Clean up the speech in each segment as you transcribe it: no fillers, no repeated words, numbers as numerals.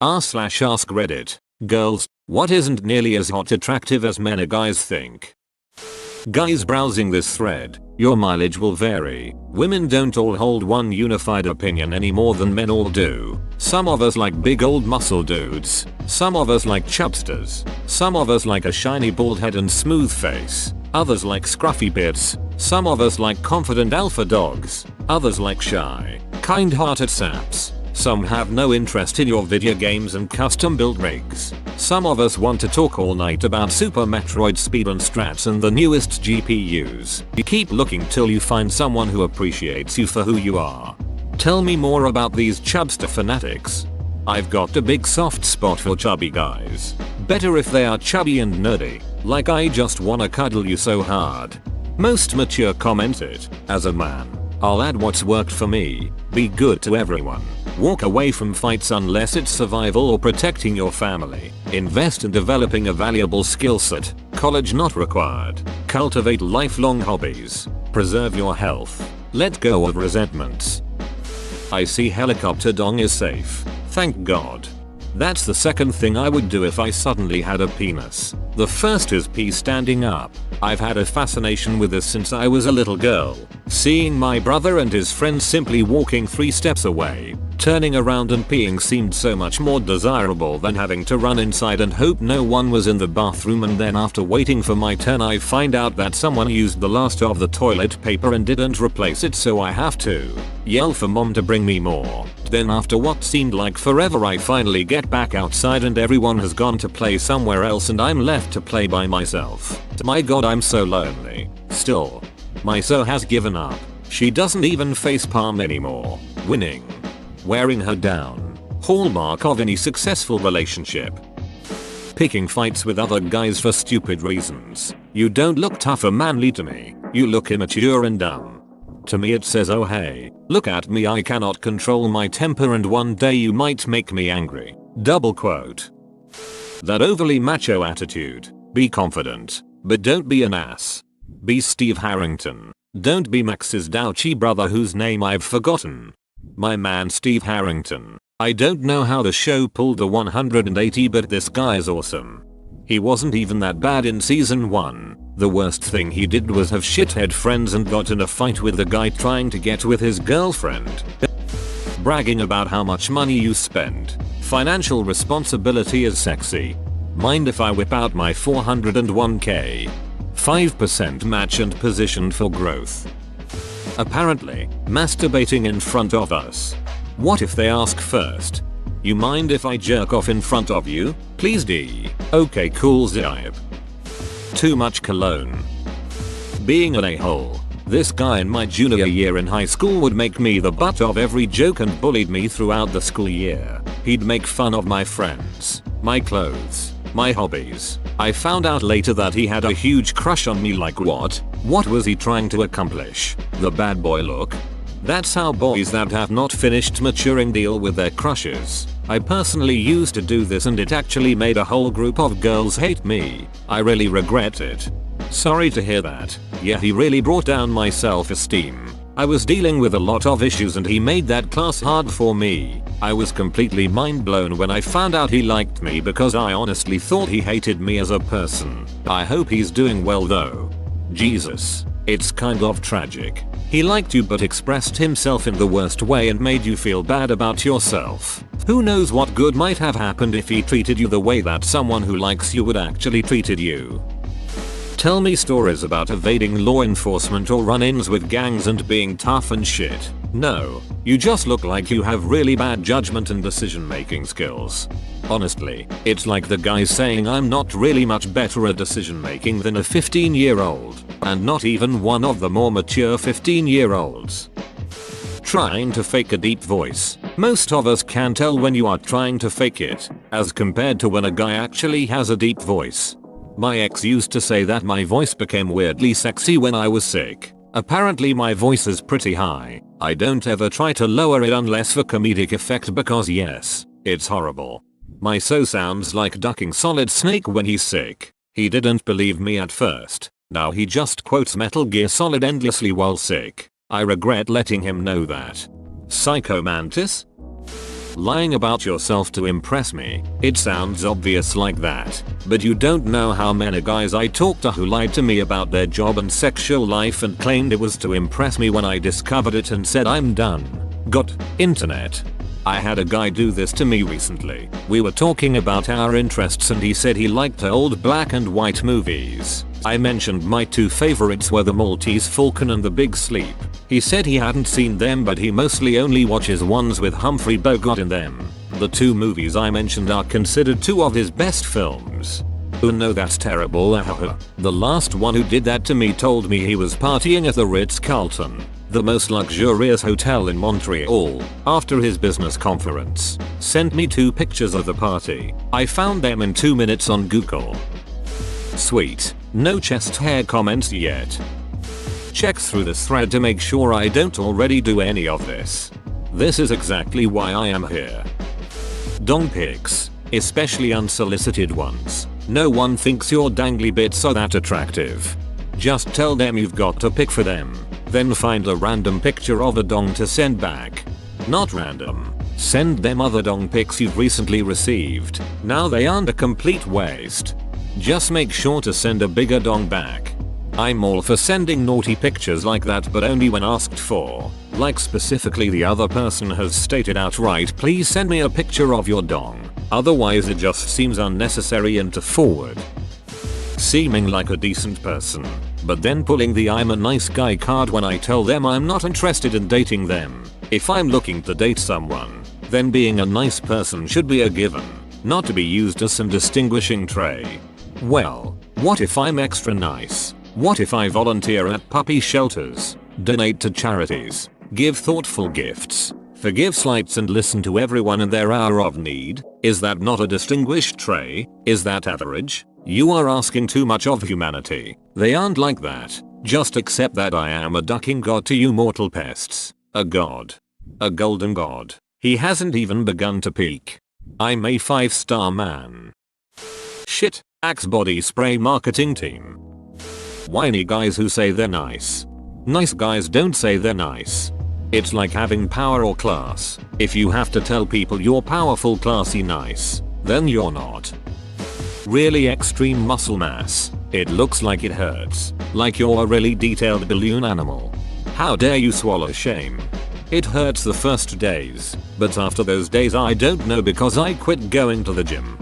r/ask Reddit. Girls, what isn't nearly as hot attractive as men or guys think? Guys browsing this thread, your mileage will vary. Women don't all hold one unified opinion any more than men all do. Some of us like big old muscle dudes. Some of us like chubsters. Some of us like a shiny bald head and smooth face. Others like scruffy beards. Some of us like confident alpha dogs. Others like shy, kind-hearted saps. Some have no interest in your video games and custom built rigs. Some of us want to talk all night about Super Metroid speed and strats and the newest GPUs. You keep looking till you find someone who appreciates you for who you are. Tell me more about these chubster fanatics. I've got a big soft spot for chubby guys. Better if they are chubby and nerdy, like I just wanna cuddle you so hard. Most mature commented, as a man, I'll add what's worked for me, be good to everyone. Walk away from fights unless it's survival or protecting your family. Invest in developing a valuable skill set. College not required. Cultivate lifelong hobbies. Preserve your health. Let go of resentments. I see helicopter dong is safe. Thank God. That's the second thing I would do if I suddenly had a penis. The first is pee standing up. I've had a fascination with this since I was a little girl. Seeing my brother and his friends simply walking 3 steps away, turning around and peeing seemed so much more desirable than having to run inside and hope no one was in the bathroom, and then after waiting for my turn I find out that someone used the last of the toilet paper and didn't replace it, so I have to yell for mom to bring me more. Then after what seemed like forever I finally get back outside and everyone has gone to play somewhere else and I'm left to play by myself. My god, I'm so lonely. Still, my so has given up. She doesn't even facepalm anymore. Winning. Wearing her down. Hallmark of any successful relationship. Picking fights with other guys for stupid reasons. You don't look tough or manly to me. You look immature and dumb. To me it says, oh hey, look at me, I cannot control my temper and one day you might make me angry. Double quote. That overly macho attitude. Be confident, but don't be an ass. Be Steve Harrington. Don't be Max's douchey brother whose name I've forgotten. My man Steve Harrington. I don't know how the show pulled the 180, but this guy is awesome. He wasn't even that bad in season 1. The worst thing he did was have shithead friends and got in a fight with the guy trying to get with his girlfriend. Bragging about how much money you spend. Financial responsibility is sexy. Mind if I whip out my 401k? 5% match and positioned for growth. Apparently, masturbating in front of us. What if they ask first? You mind if I jerk off in front of you? Please D. Okay cool zipe. Too much cologne. Being an a-hole. This guy in my junior year in high school would make me the butt of every joke and bullied me throughout the school year. He'd make fun of my friends, my clothes, my hobbies. I found out later that he had a huge crush on me. Like what? What was he trying to accomplish? The bad boy look? That's how boys that have not finished maturing deal with their crushes. I personally used to do this and it actually made a whole group of girls hate me. I really regret it. Sorry to hear that. Yeah, he really brought down my self-esteem. I was dealing with a lot of issues and he made that class hard for me. I was completely mind blown when I found out he liked me because I honestly thought he hated me as a person. I hope he's doing well though. Jesus. It's kind of tragic. He liked you but expressed himself in the worst way and made you feel bad about yourself. Who knows what good might have happened if he treated you the way that someone who likes you would actually treated you. Tell me stories about evading law enforcement or run-ins with gangs and being tough and shit. No, you just look like you have really bad judgment and decision-making skills. Honestly, it's like the guy saying I'm not really much better at decision-making than a 15-year-old, and not even one of the more mature 15-year-olds. Trying to fake a deep voice. Most of us can tell when you are trying to fake it, as compared to when a guy actually has a deep voice. My ex used to say that my voice became weirdly sexy when I was sick. Apparently my voice is pretty high. I don't ever try to lower it unless for comedic effect because yes, it's horrible. My so sounds like ducking Solid Snake when he's sick. He didn't believe me at first. Now he just quotes Metal Gear Solid endlessly while sick. I regret letting him know that. Psycho Mantis? Lying about yourself to impress me. It sounds obvious like that, but you don't know how many guys I talked to who lied to me about their job and sexual life and claimed it was to impress me when I discovered it and said I'm done. Got internet. I had a guy do this to me recently. We were talking about our interests and he said he liked old black and white movies. I mentioned my two favorites were The Maltese Falcon and The Big Sleep. He said he hadn't seen them but he mostly only watches ones with Humphrey Bogart in them. The two movies I mentioned are considered two of his best films. Oh no, that's terrible. The last one who did that to me told me he was partying at the Ritz-Carlton, the most luxurious hotel in Montreal, after his business conference. Sent me 2 pictures of the party. I found them in 2 minutes on Google. Sweet. No chest hair comments yet. Check through this thread to make sure I don't already do any of this. This is exactly why I am here. Dong pics, especially unsolicited ones. No one thinks your dangly bits are that attractive. Just tell them you've got a pic for them. Then find a random picture of a dong to send back. Not random. Send them other dong pics you've recently received. Now they aren't a complete waste. Just make sure to send a bigger dong back. I'm all for sending naughty pictures like that but only when asked for. Like specifically the other person has stated outright, please send me a picture of your dong. Otherwise it just seems unnecessary and to forward. Seeming like a decent person, but then pulling the I'm a nice guy card when I tell them I'm not interested in dating them. If I'm looking to date someone, then being a nice person should be a given, not to be used as some distinguishing trait. Well, what if I'm extra nice? What if I volunteer at puppy shelters, donate to charities, give thoughtful gifts, forgive slights and listen to everyone in their hour of need? Is that not a distinguished trait? Is that average? You are asking too much of humanity. They aren't like that. Just accept that I am a ducking god to you mortal pests. A god. A golden god. He hasn't even begun to peak. I'm a 5-star man. Shit. Axe body spray marketing team. Whiny guys who say they're nice. Nice guys don't say they're nice. It's like having power or class. If you have to tell people you're powerful, classy, nice, then you're not. Really extreme muscle mass. It looks like it hurts. Like you're a really detailed balloon animal. How dare you swallow shame. It hurts the first days, but after those days I don't know because I quit going to the gym.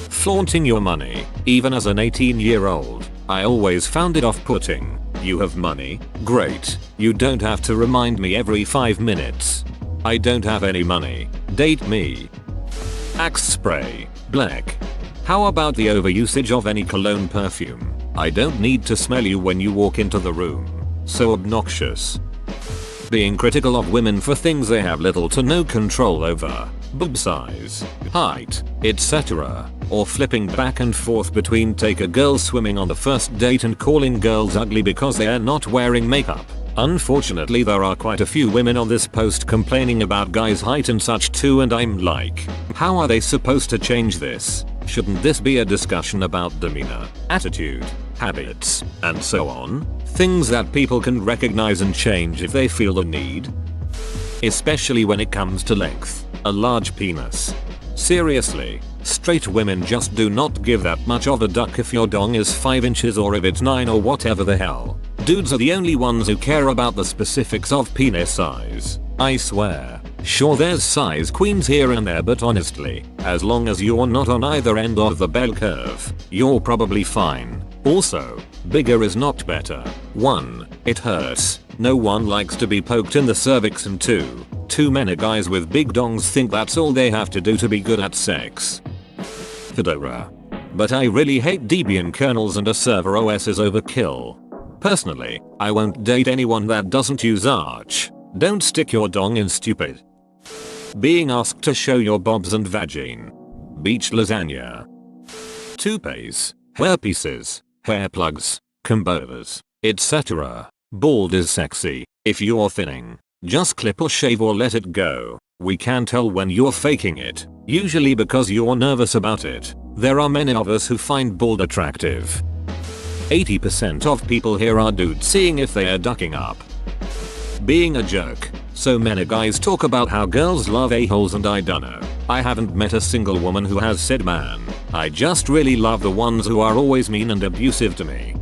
Flaunting your money, even as an 18-year-old, I always found it off-putting. You have money? Great. You don't have to remind me every 5 minutes. I don't have any money. Date me. Axe spray. Black. How about the overusage of any cologne perfume? I don't need to smell you when you walk into the room. So obnoxious. Being critical of women for things they have little to no control over. Boob size, height, etc. Or flipping back and forth between take a girl swimming on the first date and calling girls ugly because they are not wearing makeup. Unfortunately there are quite a few women on this post complaining about guys' height and such too, and I'm like, how are they supposed to change this? Shouldn't this be a discussion about demeanor, attitude, habits, and so on? Things that people can recognize and change if they feel the need. Especially when it comes to length. A large penis. Seriously, straight women just do not give that much of a duck if your dong is 5 inches or if it's 9 or whatever the hell. Dudes are the only ones who care about the specifics of penis size. I swear. Sure, there's size queens here and there, but honestly, as long as you're not on either end of the bell curve, you're probably fine. Also, bigger is not better. 1. It hurts. No one likes to be poked in the cervix, and 2. Too many guys with big dongs think that's all they have to do to be good at sex. Fedora. But I really hate Debian kernels and a server OS is overkill. Personally, I won't date anyone that doesn't use Arch. Don't stick your dong in stupid. Being asked to show your bobs and vagine. Beach lasagna. Toupees, hair pieces, hair plugs, combovers, etc. Bald is sexy. If you're thinning, just clip or shave or let it go. We can tell when you're faking it, usually because you're nervous about it. There are many of us who find bald attractive. 80% of people here are dudes seeing if they are ducking up. Being a jerk. So many guys talk about how girls love a-holes and I dunno. I haven't met a single woman who has said man, I just really love the ones who are always mean and abusive to me.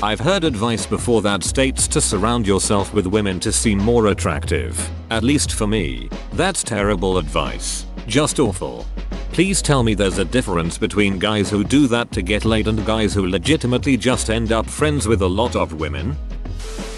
I've heard advice before that states to surround yourself with women to seem more attractive. At least for me, that's terrible advice. Just awful. Please tell me there's a difference between guys who do that to get laid and guys who legitimately just end up friends with a lot of women.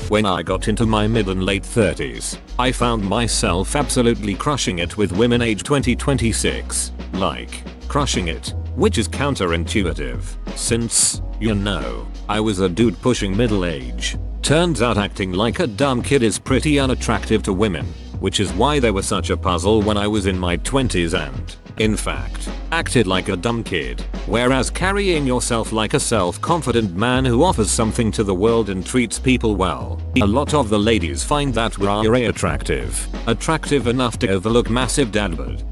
When I got into my mid and late 30s, I found myself absolutely crushing it with women age 20-26. Like, crushing it, which is counterintuitive, since, you know, I was a dude pushing middle age. Turns out acting like a dumb kid is pretty unattractive to women, which is why they were such a puzzle when I was in my 20s and, in fact, acted like a dumb kid. Whereas carrying yourself like a self-confident man who offers something to the world and treats people well, a lot of the ladies find that we're attractive. Attractive enough to overlook massive dadbod.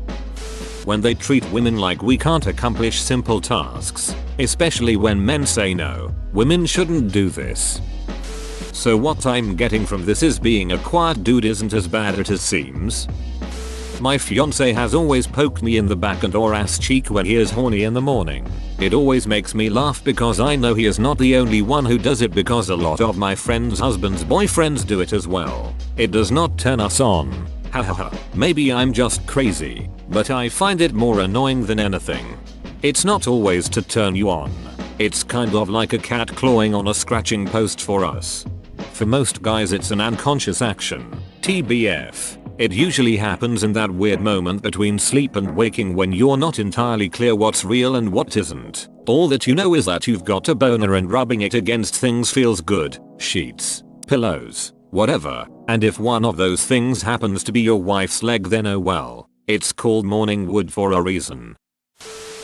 When they treat women like we can't accomplish simple tasks, especially when men say no, women shouldn't do this. So what I'm getting from this is being a quiet dude isn't as bad as it seems. My fiance has always poked me in the back and or ass cheek when he is horny in the morning. It always makes me laugh because I know he is not the only one who does it, because a lot of my friends' husbands' boyfriends do it as well. It does not turn us on. Hahaha. Maybe I'm just crazy, but I find it more annoying than anything. It's not always to turn you on. It's kind of like a cat clawing on a scratching post for us. For most guys it's an unconscious action. TBF. It usually happens in that weird moment between sleep and waking when you're not entirely clear what's real and what isn't. All that you know is that you've got a boner and rubbing it against things feels good. Sheets, pillows, whatever. And if one of those things happens to be your wife's leg, then oh well. It's called morning wood for a reason.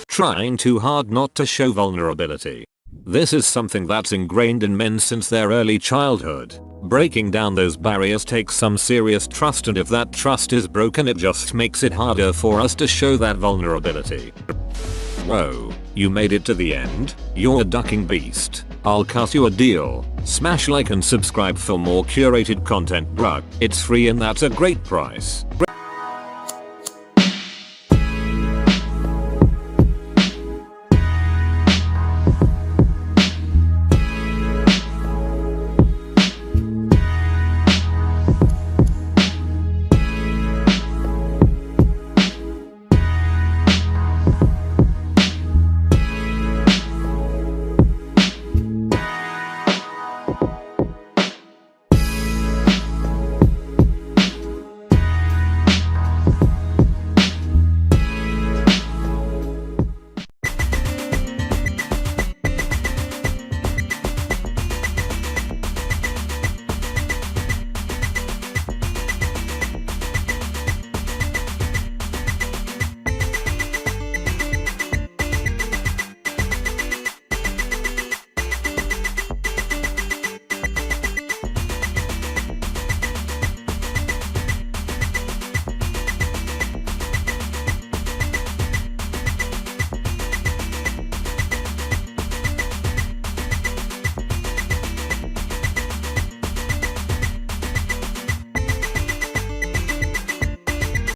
Trying too hard not to show vulnerability. This is something that's ingrained in men since their early childhood. Breaking down those barriers takes some serious trust, and if that trust is broken it just makes it harder for us to show that vulnerability. Whoa, you made it to the end? You're a ducking beast. I'll cut you a deal. Smash like and subscribe for more curated content, bruh. It's free and that's a great price.